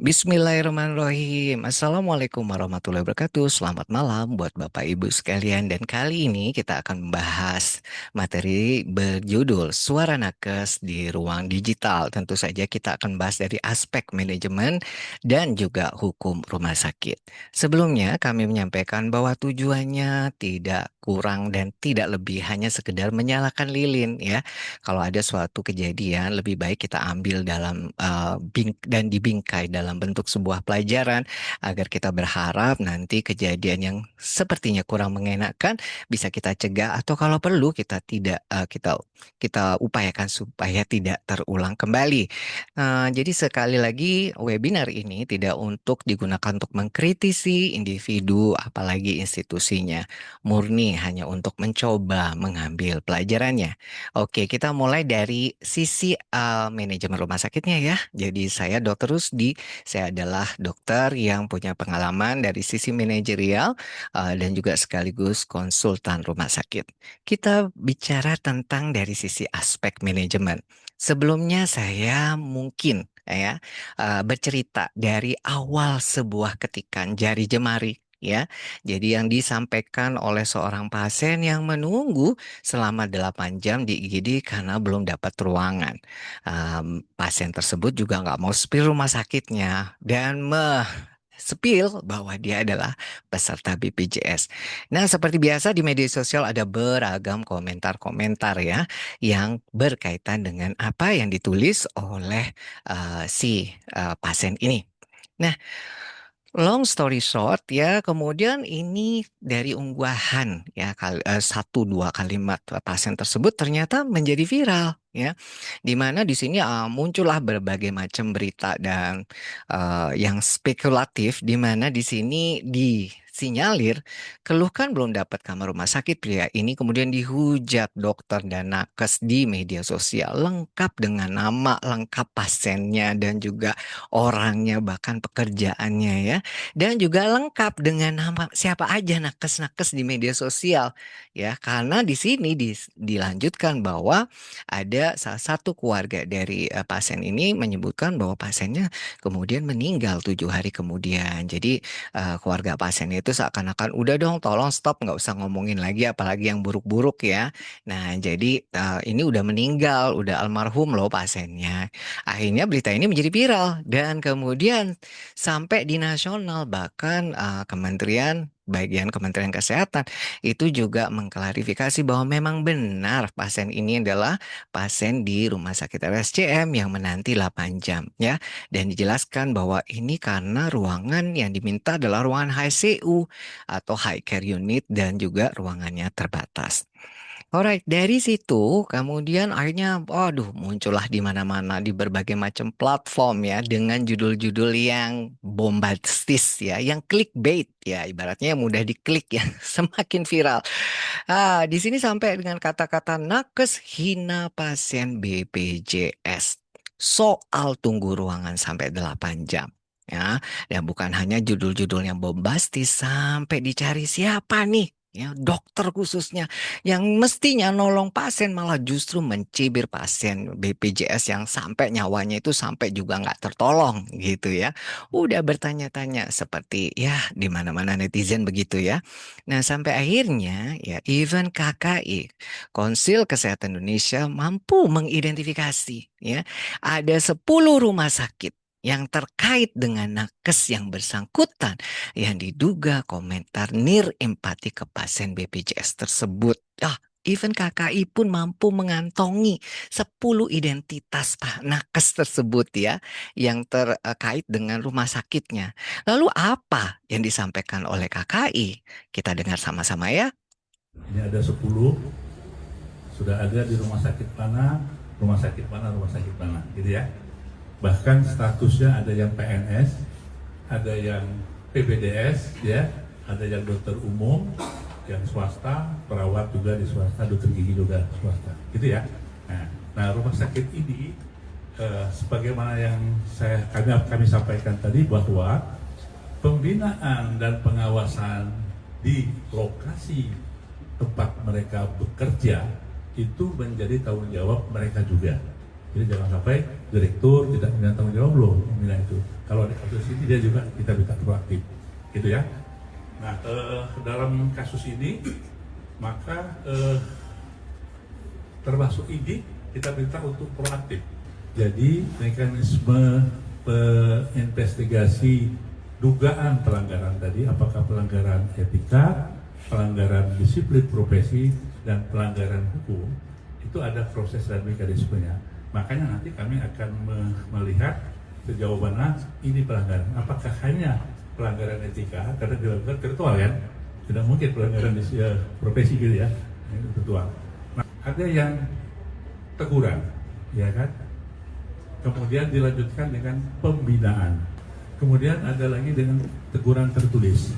Bismillahirrahmanirrahim. Assalamualaikum warahmatullahi wabarakatuh. Selamat malam buat Bapak Ibu sekalian. Dan kali ini kita akan membahas materi berjudul Suara Nakes di Ruang Digital. Tentu saja kita akan bahas dari aspek manajemen dan juga hukum rumah sakit. Sebelumnya kami menyampaikan bahwa tujuannya tidak kurang dan tidak lebih hanya sekedar menyalakan lilin ya. Kalau ada suatu kejadian, lebih baik kita ambil dalam dan dibingkai dalam bentuk sebuah pelajaran agar kita berharap nanti kejadian yang sepertinya kurang mengenakan bisa kita cegah atau kalau perlu kita tidak kita upayakan supaya tidak terulang kembali. Jadi sekali lagi webinar ini tidak untuk digunakan untuk mengkritisi individu apalagi institusinya, murni hanya untuk mencoba mengambil pelajarannya. Oke, kita mulai dari sisi manajemen rumah sakitnya ya. Jadi saya Dr. Rusdi, saya adalah dokter yang punya pengalaman dari sisi manajerial dan juga sekaligus konsultan rumah sakit. Kita bicara tentang dari sisi aspek manajemen. Sebelumnya saya mungkin ya bercerita dari awal sebuah ketikan jari jemari. Ya, jadi yang disampaikan oleh seorang pasien yang menunggu selama 8 jam di IGD karena belum dapat ruangan. Pasien tersebut juga nggak mau spill rumah sakitnya dan spill bahwa dia adalah peserta BPJS. Nah, seperti biasa di media sosial ada beragam komentar-komentar ya yang berkaitan dengan apa yang ditulis oleh si pasien ini. Nah, long story short ya, kemudian ini dari unggahan ya satu dua kalimat pasien tersebut ternyata menjadi viral ya, di mana di sini muncullah berbagai macam berita dan yang spekulatif di mana di sini disinyalir keluhkan belum dapat kamar rumah sakit pria ini kemudian dihujat dokter dan nakes di media sosial lengkap dengan nama lengkap pasiennya dan juga orangnya bahkan pekerjaannya ya. Dan juga lengkap dengan nama siapa aja nakes-nakes di media sosial ya. Karena di sini dilanjutkan bahwa ada salah satu keluarga dari pasien ini menyebutkan bahwa pasiennya kemudian meninggal 7 hari kemudian. Jadi keluarga pasien itu seakan-akan udah dong tolong stop nggak usah ngomongin lagi apalagi yang buruk-buruk ya. Nah jadi ini udah meninggal, udah almarhum loh pasiennya. Akhirnya berita ini menjadi viral dan kemudian sampai di nasional bahkan bagian Kementerian Kesehatan itu juga mengklarifikasi bahwa memang benar pasien ini adalah pasien di Rumah Sakit RSCM yang menanti 8 jam ya dan dijelaskan bahwa ini karena ruangan yang diminta adalah ruangan HCU atau High Care Unit dan juga ruangannya terbatas. Alright, dari situ kemudian akhirnya, waduh, muncullah di mana-mana di berbagai macam platform ya dengan judul-judul yang bombastis ya, yang clickbait ya, ibaratnya yang mudah diklik ya, semakin viral. Di sini sampai dengan kata-kata nakes hina pasien BPJS soal tunggu ruangan sampai 8 jam. Ya, dan bukan hanya judul-judul yang bombastis sampai dicari siapa nih ya dokter khususnya yang mestinya nolong pasien malah justru mencibir pasien BPJS yang sampai nyawanya itu sampai juga nggak tertolong gitu ya. Udah bertanya-tanya seperti ya di mana-mana netizen begitu ya. Nah sampai akhirnya ya even KKI, Konsil Kesehatan Indonesia mampu mengidentifikasi ya ada 10 rumah sakit yang terkait dengan nakes yang bersangkutan yang diduga komentar nir empati ke pasien BPJS tersebut. Even KKI pun mampu mengantongi 10 identitas Pak nakes tersebut ya yang terkait dengan rumah sakitnya. Lalu apa yang disampaikan oleh KKI? Kita dengar sama-sama ya. Ini ada 10, sudah ada di rumah sakit mana, rumah sakit mana, rumah sakit mana, gitu ya. Bahkan statusnya ada yang PNS, ada yang PPDS, ya, ada yang dokter umum, yang swasta, perawat juga di swasta, dokter gigi juga swasta, gitu ya. Nah rumah sakit ini, sebagaimana yang kami sampaikan tadi bahwa pembinaan dan pengawasan di lokasi tempat mereka bekerja itu menjadi tanggung jawab mereka juga. Jadi jangan sampai direktur tidak punya tanggung jawab loh membina itu. Kalau ada kasus kasus ini dia juga kita minta proaktif, gitu ya. Nah, dalam kasus ini maka termasuk ini kita minta untuk proaktif. Jadi mekanisme investigasi dugaan pelanggaran tadi, apakah pelanggaran etika, pelanggaran disiplin profesi, dan pelanggaran hukum, itu ada proses dan mekanismenya. Makanya nanti kami akan melihat sejauh mana ini pelanggaran. Apakah hanya pelanggaran etika, karena dilakukan virtual kan? Tidak mungkin pelanggaran profesi gitu ya, virtual. Nah, ada yang teguran, ya kan? Kemudian dilanjutkan dengan pembinaan. Kemudian ada lagi dengan teguran tertulis.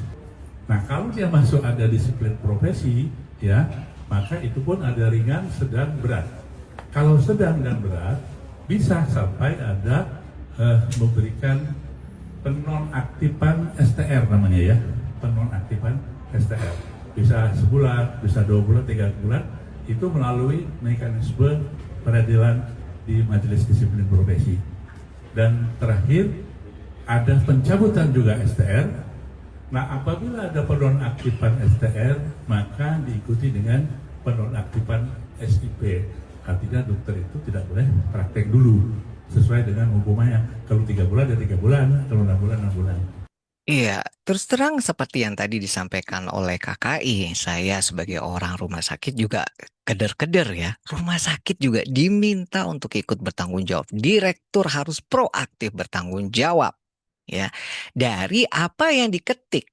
Nah, kalau dia masuk ada disiplin profesi, ya, maka itu pun ada ringan, sedang, berat. Kalau sedang dan berat, bisa sampai ada memberikan penonaktifan STR namanya ya, penonaktifan STR. Bisa sebulan, bisa 2 bulan, 3 bulan, itu melalui mekanisme peradilan di Majelis Disiplin Profesi. Dan terakhir, ada pencabutan juga STR. Nah, apabila ada penonaktifan STR, maka diikuti dengan penonaktifan SIP. Artinya dokter itu tidak boleh praktek dulu, sesuai dengan hukumannya. Kalau 3 bulan ya 3 bulan, kalau 6 bulan 6 bulan. Iya, terus terang seperti yang tadi disampaikan oleh KKI, saya sebagai orang rumah sakit juga keder-keder ya. Rumah sakit juga diminta untuk ikut bertanggung jawab. Direktur harus proaktif bertanggung jawab ya. Dari apa yang diketik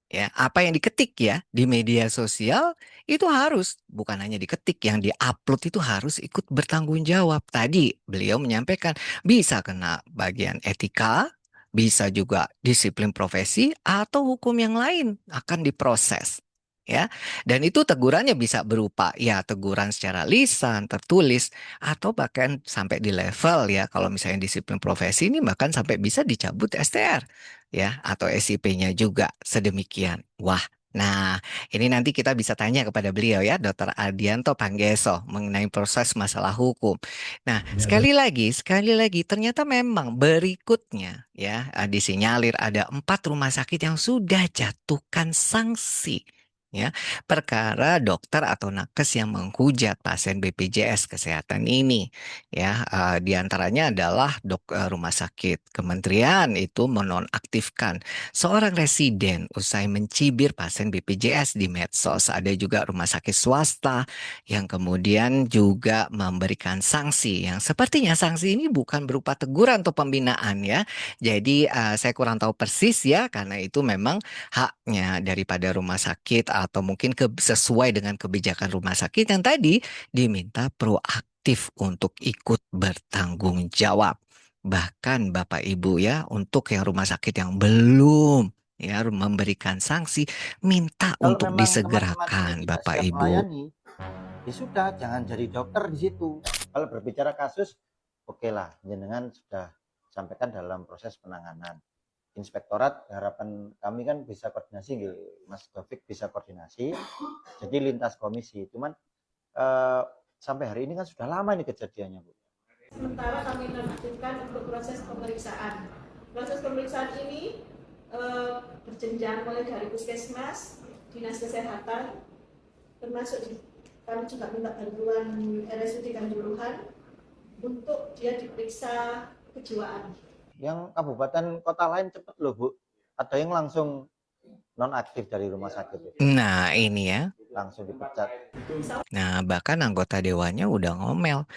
ya, apa yang diketik ya di media sosial itu harus bukan hanya diketik, yang diupload itu harus ikut bertanggung jawab. Tadi beliau menyampaikan bisa kena bagian etika, bisa juga disiplin profesi atau hukum yang lain akan diproses. Ya, dan itu tegurannya bisa berupa ya teguran secara lisan, tertulis, atau bahkan sampai di level ya kalau misalnya disiplin profesi ini bahkan sampai bisa dicabut STR ya atau SIP-nya juga sedemikian. Wah, nah ini nanti kita bisa tanya kepada beliau ya, Dr. Ardianto Panggeso mengenai proses masalah hukum. Nah, Ini ada sekali lagi, ternyata memang berikutnya ya disinyalir ada 4 rumah sakit yang sudah jatuhkan sanksi. Ya, perkara dokter atau nakes yang menghujat pasien BPJS kesehatan ini, ya, di antaranya adalah rumah sakit kementerian itu menonaktifkan seorang residen usai mencibir pasien BPJS di medsos. Ada juga rumah sakit swasta yang kemudian juga memberikan sanksi yang sepertinya sanksi ini bukan berupa teguran atau pembinaan ya. Jadi saya kurang tahu persis ya karena itu memang haknya daripada rumah sakit atau mungkin sesuai dengan kebijakan rumah sakit yang tadi diminta proaktif untuk ikut bertanggung jawab. Bahkan Bapak Ibu ya, untuk yang rumah sakit yang belum ya memberikan sanksi, minta Kalau untuk memang teman-teman ini disegerakan tidak Bapak siap Ibu. melayani, ya sudah, jangan jadi dokter di situ. Kalau berbicara kasus, oke lah, jenengan sudah sampaikan dalam proses penanganan. Inspektorat, harapan kami kan bisa koordinasi, Mas Taufik bisa koordinasi, jadi lintas komisi. Cuman sampai hari ini kan sudah lama ini kejadiannya, Bu. Sementara kami nonaktifkan untuk proses pemeriksaan. Proses pemeriksaan ini berjenjang mulai dari puskesmas, dinas kesehatan, termasuk kami juga minta bantuan RSUD Kanjuruhan untuk dia diperiksa kejiwaan. Yang kabupaten kota lain cepat loh, Bu. Ada yang langsung nonaktif dari rumah sakit itu. Nah, ini ya. Langsung dipecat. Nah, bahkan anggota dewannya udah ngomel.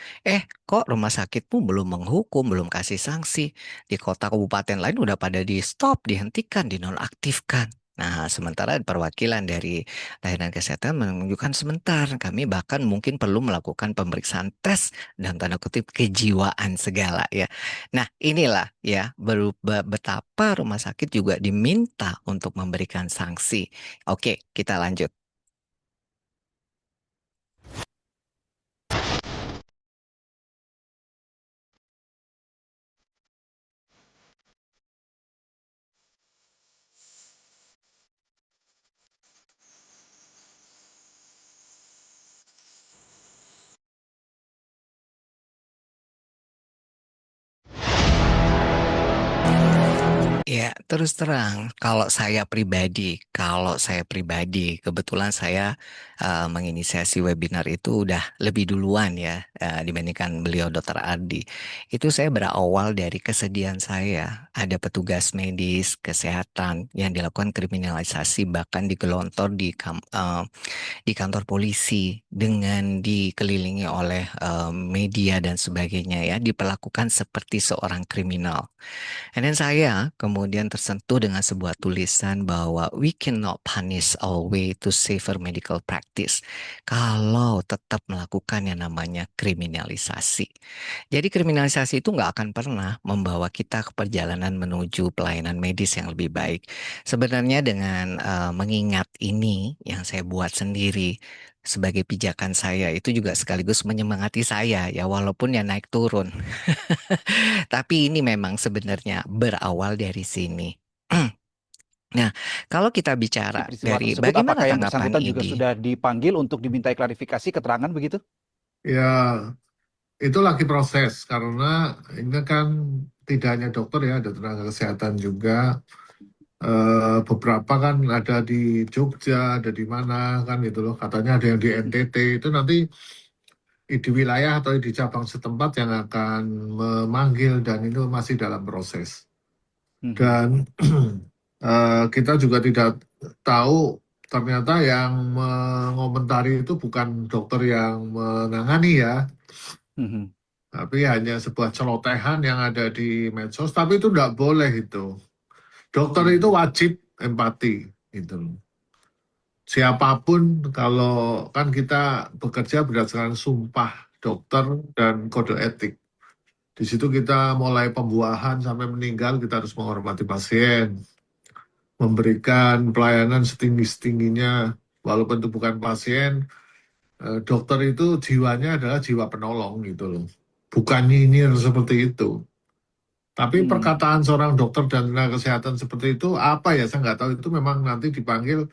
Kok rumah sakitmu belum menghukum, belum kasih sanksi? Di kota kabupaten lain udah pada di stop, dihentikan, dinonaktifkan. Nah, sementara perwakilan dari layanan kesehatan menunjukkan sebentar. Kami bahkan mungkin perlu melakukan pemeriksaan tes dan tanda kutip kejiwaan segala ya. Nah, inilah ya betapa rumah sakit juga diminta untuk memberikan sanksi. Oke, kita lanjut. Ya, terus terang, kalau saya pribadi, kebetulan saya menginisiasi webinar itu udah lebih duluan ya dibandingkan beliau Dr. Ardi. Itu saya berawal dari kesedihan saya, ada petugas medis kesehatan yang dilakukan kriminalisasi bahkan digelontor di kantor polisi dengan dikelilingi oleh media dan sebagainya ya, diperlakukan seperti seorang kriminal. And then saya kemudian tersentuh dengan sebuah tulisan bahwa we cannot punish our way to safer medical practice kalau tetap melakukan yang namanya kriminalisasi. Jadi kriminalisasi itu nggak akan pernah membawa kita ke perjalanan menuju pelayanan medis yang lebih baik. Sebenarnya dengan mengingat ini yang saya buat sendiri sebagai pijakan saya itu juga sekaligus menyemangati saya ya walaupun ya naik turun. Tapi ini memang sebenarnya berawal dari sini. Nah, kalau kita Di bicara peristiwa dari tersebut, bagaimana apakah yang tanggapan bersangkutan juga IDI? sudah dipanggil untuk dimintai klarifikasi keterangan begitu? Ya, itu lagi proses karena ini kan tidak hanya dokter ya, ada tenaga kesehatan juga. Beberapa kan ada di Jogja, ada di mana kan gitu loh. Katanya ada yang di NTT. Itu nanti di wilayah atau di cabang setempat yang akan memanggil dan itu masih dalam proses. Dan kita juga tidak tahu ternyata yang mengomentari itu bukan dokter yang menangani ya. Tapi hanya sebuah celotehan yang ada di medsos, tapi itu tidak boleh itu. Dokter itu wajib empati, gitu. Siapapun kalau kan kita bekerja berdasarkan sumpah dokter dan kode etik. Di situ kita mulai pembuahan sampai meninggal kita harus menghormati pasien, memberikan pelayanan setinggi-tingginya, walaupun itu bukan pasien. Dokter itu jiwanya adalah jiwa penolong gitu loh, bukan nyinyir seperti itu. Tapi perkataan seorang dokter dan tenaga kesehatan seperti itu apa ya, saya nggak tahu. Itu memang nanti dipanggil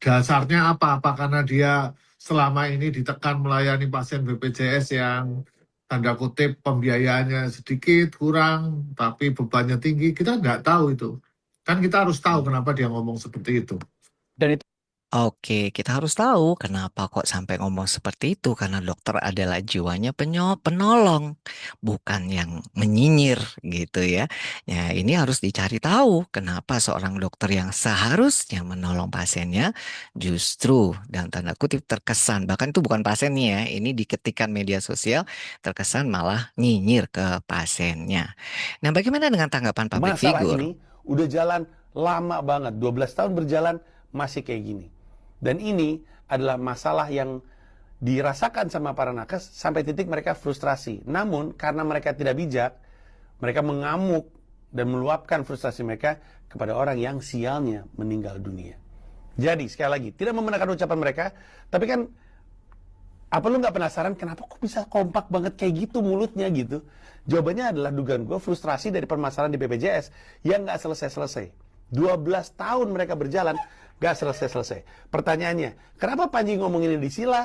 dasarnya apa karena dia selama ini ditekan melayani pasien BPJS yang tanda kutip pembiayaannya sedikit kurang tapi bebannya tinggi, kita nggak tahu itu. Kan kita harus tahu kenapa dia ngomong seperti itu. Dan itu Oke, kita harus tahu kenapa kok sampai ngomong seperti itu. Karena dokter adalah jiwanya penolong, bukan yang menyinyir gitu ya. Ya, ini harus dicari tahu kenapa seorang dokter yang seharusnya menolong pasiennya justru dalam tanda kutip terkesan, bahkan itu bukan pasien nih ya, ini diketikan media sosial terkesan malah nyinyir ke pasiennya. Nah, bagaimana dengan tanggapan public Masalah figure? ini udah jalan lama banget, 12 tahun berjalan masih kayak gini. Dan ini adalah masalah yang dirasakan sama para nakes sampai titik mereka frustrasi. Namun karena mereka tidak bijak, mereka mengamuk dan meluapkan frustrasi mereka kepada orang yang sialnya meninggal dunia. Jadi sekali lagi, tidak membenarkan ucapan mereka, tapi kan apa lu nggak penasaran kenapa kok bisa kompak banget kayak gitu mulutnya gitu? Jawabannya adalah dugaan gue frustrasi dari permasalahan di BPJS yang nggak selesai-selesai. 12 tahun mereka berjalan nggak selesai-selesai. Pertanyaannya, kenapa Panji ngomong ini di Sila?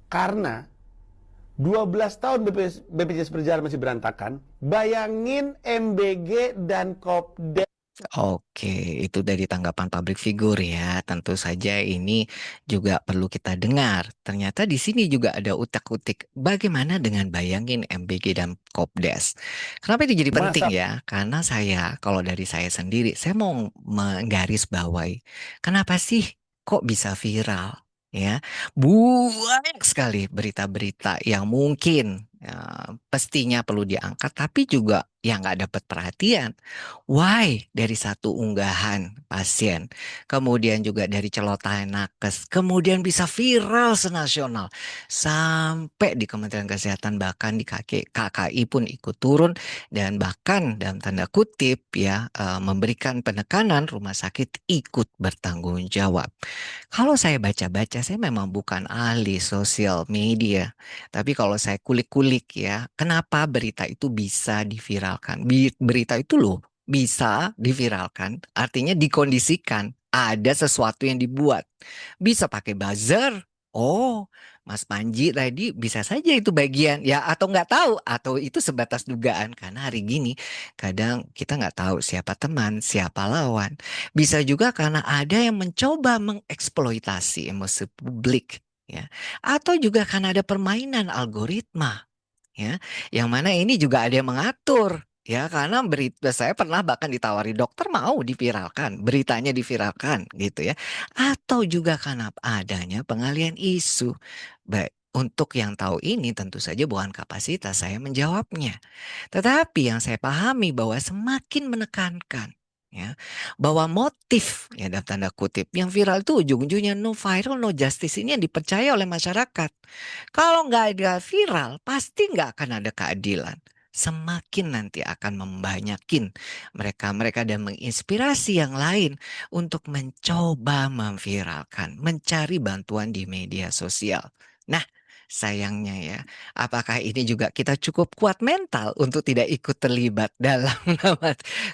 Karena 12 tahun BPJS berjalan masih berantakan. Bayangin MBG dan Kopdek. Oke, itu dari tanggapan public figure ya. Tentu saja ini juga perlu kita dengar. Ternyata di sini juga ada utak-utik. Bagaimana dengan bayangin MBG dan Kopdes? Kenapa itu jadi penting ya? Karena kalau dari saya sendiri, saya mau menggarisbawahi. Kenapa sih kok bisa viral? Ya, banyak sekali berita-berita yang mungkin pastinya perlu diangkat, tapi juga yang nggak dapat perhatian. Why? Dari satu unggahan pasien, kemudian juga dari celotehan nakes, kemudian bisa viral senasional, sampai di Kementerian Kesehatan bahkan di KKI pun ikut turun dan bahkan dalam tanda kutip ya memberikan penekanan rumah sakit ikut bertanggung jawab. Kalau saya baca-baca, saya memang bukan ahli sosial media, tapi kalau saya kulik-kulik ya, kenapa berita itu bisa diviralkan? Berita itu loh bisa diviralkan, artinya dikondisikan. Ada sesuatu yang dibuat. Bisa pakai buzzer, Oh, Mas Panji tadi bisa saja itu bagian ya atau nggak tahu atau itu sebatas dugaan karena hari gini kadang kita nggak tahu siapa teman, siapa lawan. Bisa juga karena ada yang mencoba mengeksploitasi emosi publik ya atau juga karena ada permainan algoritma ya yang mana ini juga ada yang mengatur ya karena berita saya pernah bahkan ditawari dokter mau diviralkan beritanya diviralkan gitu ya atau juga karena adanya pengalian isu baik untuk yang tahu ini tentu saja bukan kapasitas saya menjawabnya tetapi yang saya pahami bahwa semakin menekankan ya bahwa motif ya dalam tanda kutip yang viral itu ujung-ujungnya no viral no justice ini yang dipercaya oleh masyarakat. Kalau nggak ada viral pasti nggak akan ada keadilan. Semakin nanti akan membanyakin mereka-mereka dan menginspirasi yang lain untuk mencoba memviralkan, mencari bantuan di media sosial. Nah, sayangnya ya, apakah ini juga kita cukup kuat mental untuk tidak ikut terlibat dalam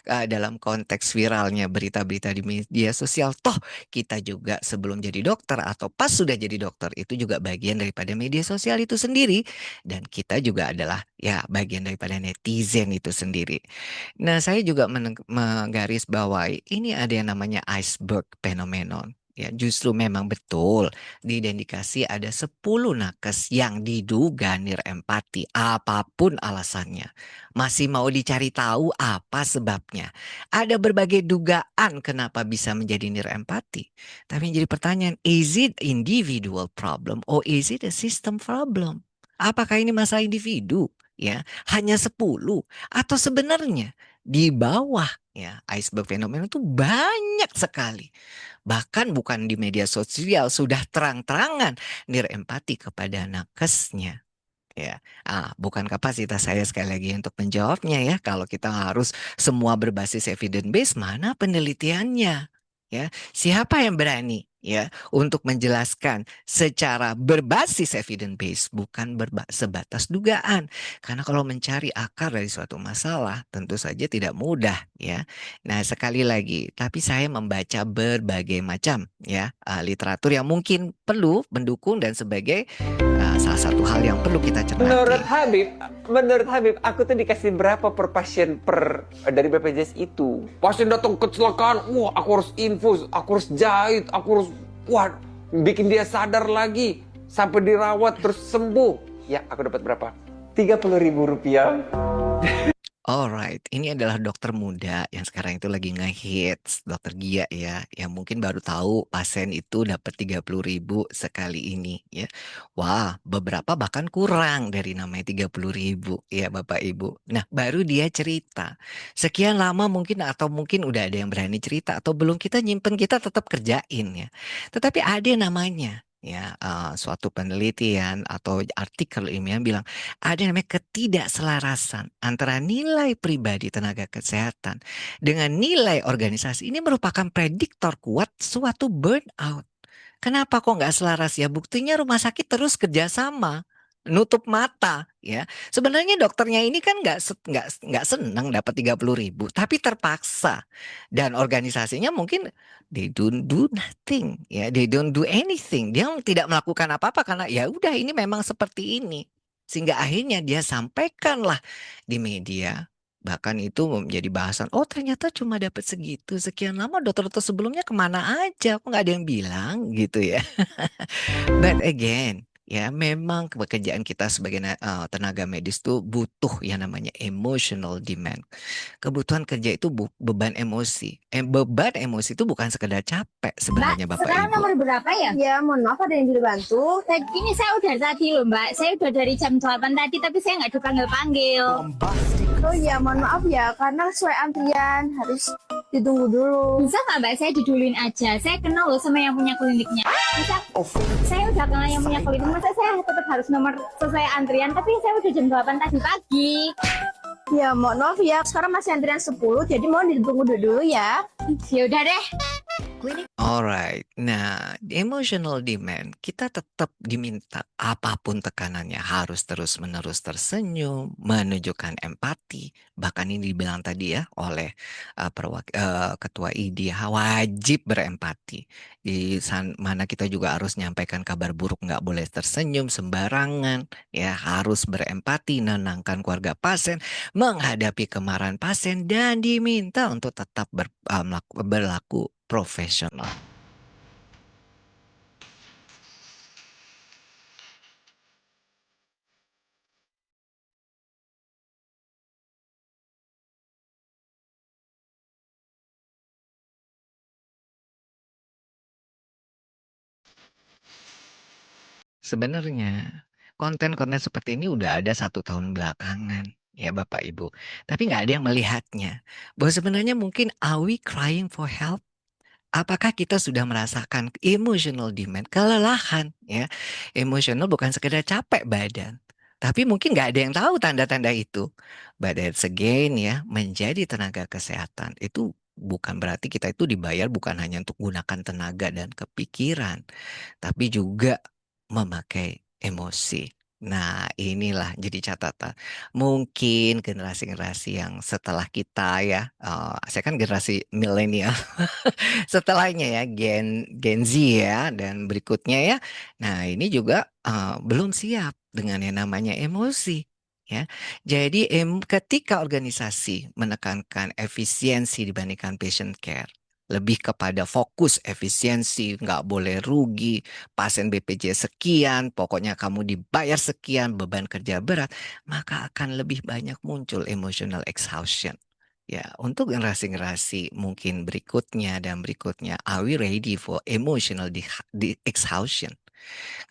dalam konteks viralnya berita-berita di media sosial? Toh kita juga sebelum jadi dokter atau pas sudah jadi dokter itu juga bagian daripada media sosial itu sendiri dan kita juga adalah ya bagian daripada netizen itu sendiri. Nah, saya juga menggarisbawahi ini ada yang namanya iceberg phenomenon. Ya, justru memang betul diidentifikasi ada 10 nakes yang diduga nirempati apapun alasannya. Masih mau dicari tahu apa sebabnya. Ada berbagai dugaan kenapa bisa menjadi nirempati. Tapi yang jadi pertanyaan, is it individual problem or is it a system problem? Apakah ini masalah individu? Ya, hanya 10 atau sebenarnya di bawah ya iceberg fenomena itu banyak sekali. Bahkan bukan di media sosial sudah terang-terangan nirempati kepada nakesnya. Ya, bukan kapasitas saya sekali lagi untuk menjawabnya ya. Kalau kita harus semua berbasis evidence base, mana penelitiannya? Ya, siapa yang berani ya untuk menjelaskan secara berbasis evidence base, bukan sebatas dugaan. Karena kalau mencari akar dari suatu masalah, tentu saja tidak mudah ya. Nah, sekali lagi, tapi saya membaca berbagai macam ya literatur yang mungkin perlu mendukung dan sebagai salah satu hal yang perlu kita Menurut cermati. Habib, aku tuh dikasih berapa per pasien dari BPJS itu? Pasien datang kecelakaan, wah aku harus infus, aku harus jahit, aku harus bikin dia sadar lagi sampai dirawat terus sembuh. Ya, aku dapat berapa? 30.000 rupiah. Alright, ini adalah dokter muda yang sekarang itu lagi ngehits, dokter Gia ya, yang mungkin baru tahu pasien itu dapat 30.000 sekali ini ya. Wah, beberapa bahkan kurang dari namanya 30.000 ya Bapak Ibu. Nah, baru dia cerita. Sekian lama mungkin atau mungkin udah ada yang berani cerita atau belum kita nyimpen kita tetap kerjain ya. Tetapi ada namanya ya suatu penelitian atau artikel ilmiah bilang ada yang namanya ketidakselarasan antara nilai pribadi tenaga kesehatan dengan nilai organisasi. Ini merupakan prediktor kuat suatu burnout. Kenapa kok nggak selaras ya? Buktinya rumah sakit terus kerjasama, nutup mata ya. Sebenarnya dokternya ini kan nggak senang dapat 30.000, tapi terpaksa. Dan organisasinya mungkin they don't do nothing ya, they don't do anything. Dia tidak melakukan apa-apa karena ya udah ini memang seperti ini. Sehingga akhirnya dia sampaikanlah di media. Bahkan itu menjadi bahasan. Oh ternyata cuma dapat segitu. Sekian lama dokter-dokter sebelumnya kemana aja? Kok nggak ada yang bilang gitu ya. But again, ya memang pekerjaan kita sebagai tenaga medis itu butuh yang namanya emotional demand. Kebutuhan kerja itu beban emosi. Beban emosi itu bukan sekedar capek sebenarnya Mbak, Bapak sekarang Ibu. nomor berapa ya? Ya, mohon maaf ada yang dibantu. Ini saya udah tadi loh Mbak, saya udah dari jam 8 tadi tapi saya nggak dipanggil-panggil. Oh iya, mohon maaf ya, karena sesuai antrian harus ditunggu dulu. Bisa nggak Mbak, saya diduluin aja. Saya kenal loh sama yang punya kliniknya. Bisa? Saya udah kenal yang punya klinik, masa saya tetap harus nomor sesuai antrian, tapi saya udah jam 8 tadi pagi. Ya, mohon maaf ya, sekarang masih antrian 10, jadi mohon ditunggu dulu ya. Ya udah deh. Alright. Nah, di emotional demand kita tetap diminta apapun tekanannya harus terus-menerus tersenyum, menunjukkan empati. Bahkan ini dibilang tadi ya oleh ketua ID wajib berempati. Mana kita juga harus nyampaikan kabar buruk, nggak boleh tersenyum sembarangan, ya harus berempati, nenangkan keluarga pasien, menghadapi kemarahan pasien dan diminta untuk tetap berlaku profesional. Sebenarnya konten-konten seperti ini udah ada 1 tahun belakangan, ya Bapak Ibu. Tapi nggak ada yang melihatnya. Bahwa sebenarnya mungkin are we crying for help? Apakah kita sudah merasakan emotional demand, kelelahan ya? Emotional bukan sekedar capek badan, tapi mungkin nggak ada yang tahu tanda-tanda itu. But that's again ya, menjadi tenaga kesehatan itu bukan berarti kita itu dibayar bukan hanya untuk gunakan tenaga dan kepikiran, tapi juga memakai emosi. Nah, inilah jadi catatan. Mungkin generasi-generasi yang setelah kita ya, saya kan generasi milenial. Setelahnya ya Gen Z ya dan berikutnya ya. Nah, ini juga belum siap dengan yang namanya emosi ya. Jadi ketika organisasi menekankan efisiensi dibandingkan patient care, lebih kepada fokus efisiensi, nggak boleh rugi, pasien BPJS sekian, pokoknya kamu dibayar sekian, beban kerja berat, maka akan lebih banyak muncul emotional exhaustion. Ya, untuk generasi-generasi mungkin berikutnya dan berikutnya, are we ready for emotional exhaustion?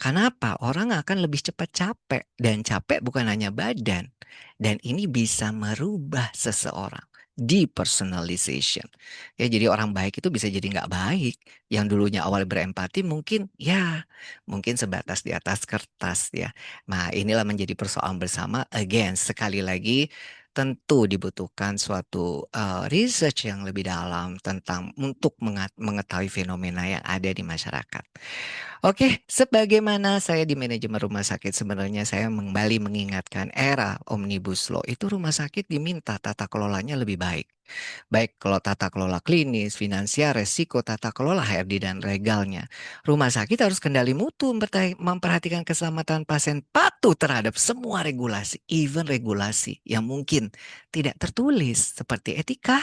Karena apa? Orang akan lebih cepat capek dan capek bukan hanya badan. Dan ini bisa merubah seseorang. Depersonalization. Ya, jadi orang baik itu bisa jadi nggak baik. Yang dulunya awal berempati mungkin ya mungkin sebatas di atas kertas ya. Nah, inilah menjadi persoalan bersama. Again, sekali lagi tentu dibutuhkan suatu research yang lebih dalam tentang untuk mengetahui fenomena yang ada di masyarakat. Oke, sebagaimana saya di manajemen rumah sakit sebenarnya saya kembali mengingatkan era Omnibus Law itu rumah sakit diminta tata kelolanya lebih baik. Baik kalau tata kelola klinis, finansial, resiko, tata kelola HRD dan regalnya. Rumah sakit harus kendali mutu, memperhatikan keselamatan pasien, patuh terhadap semua regulasi, even regulasi yang mungkin tidak tertulis seperti etika.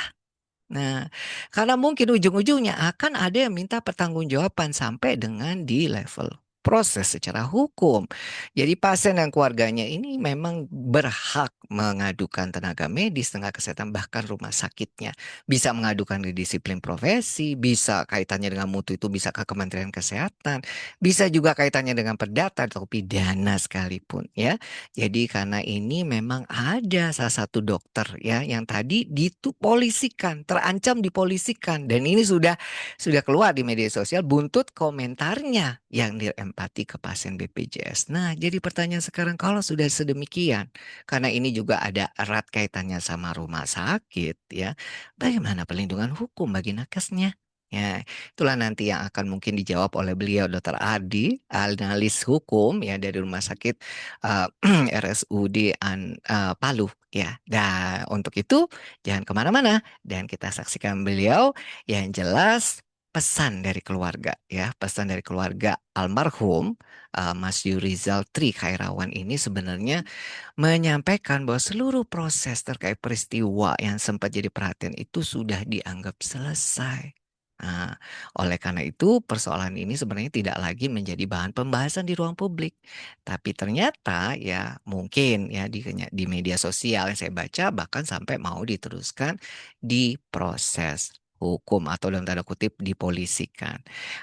Nah, karena mungkin ujung-ujungnya akan ada yang minta pertanggungjawaban sampai dengan di level proses secara hukum. Jadi pasien dan keluarganya ini memang berhak mengadukan tenaga medis, tenaga kesehatan, bahkan rumah sakitnya. Bisa mengadukan ke disiplin profesi, bisa kaitannya dengan mutu itu bisa ke Kementerian Kesehatan, bisa juga kaitannya dengan perdata atau pidana sekalipun ya. Jadi karena ini memang ada salah satu dokter ya yang tadi dipolisikan, terancam dipolisikan dan ini sudah keluar di media sosial buntut komentarnya yang dirempati ke pasien BPJS. Nah, jadi pertanyaan sekarang kalau sudah sedemikian, karena ini juga ada erat kaitannya sama rumah sakit ya, bagaimana perlindungan hukum bagi nakesnya? Ya, itulah nanti yang akan mungkin dijawab oleh beliau Dr. Ardi, analis hukum ya dari Rumah Sakit eh, RSUD Palu ya. Dan untuk itu jangan kemana-mana dan kita saksikan beliau yang jelas pesan dari keluarga ya, pesan dari keluarga almarhum Mas Yurizal Tri Khairawan ini sebenarnya menyampaikan bahwa seluruh proses terkait peristiwa yang sempat jadi perhatian itu sudah dianggap selesai. Nah, oleh karena itu persoalan ini sebenarnya tidak lagi menjadi bahan pembahasan di ruang publik. Tapi ternyata ya mungkin ya di media sosial yang saya baca bahkan sampai mau diteruskan di proses hukum atau dalam tanda kutip dipolisikan.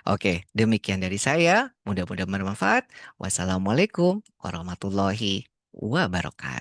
Oke, demikian dari saya. Mudah-mudahan bermanfaat. Wassalamualaikum warahmatullahi wabarakatuh.